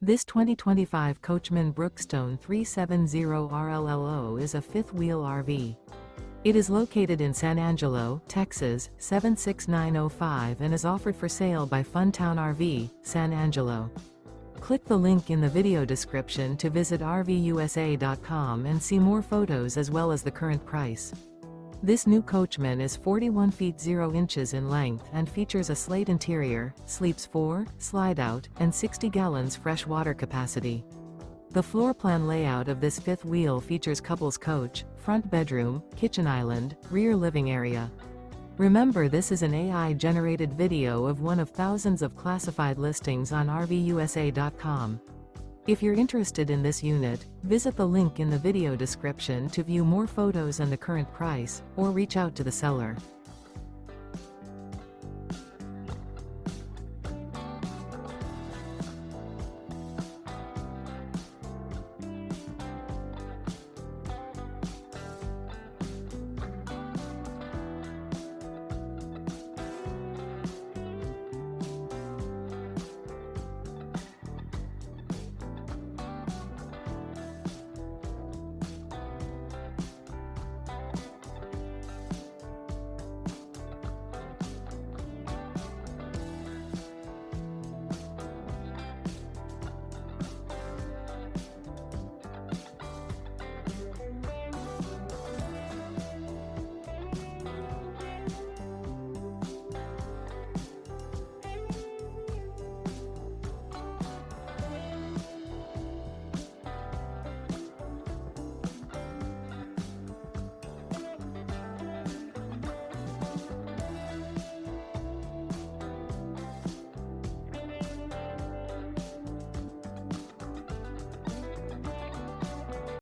This 2025 Coachmen Brookstone 370RLLO is a fifth-wheel RV. It is located in San Angelo, Texas, 76905 and is offered for sale by Funtown RV, San Angelo. Click the link in the video description to visit RVUSA.com and see more photos as well as the current price. This new Coachmen is 41 feet 0 inches in length and features a SLATE interior, sleeps 4, Slideout, and 60 gallons fresh water capacity. The floor plan layout of this fifth wheel features couples coach, front bedroom, kitchen island, rear living area. Remember, this is an AI-generated video of one of thousands of classified listings on RVUSA.com. If you're interested in this unit, visit the link in the video description to view more photos and the current price, or reach out to the seller.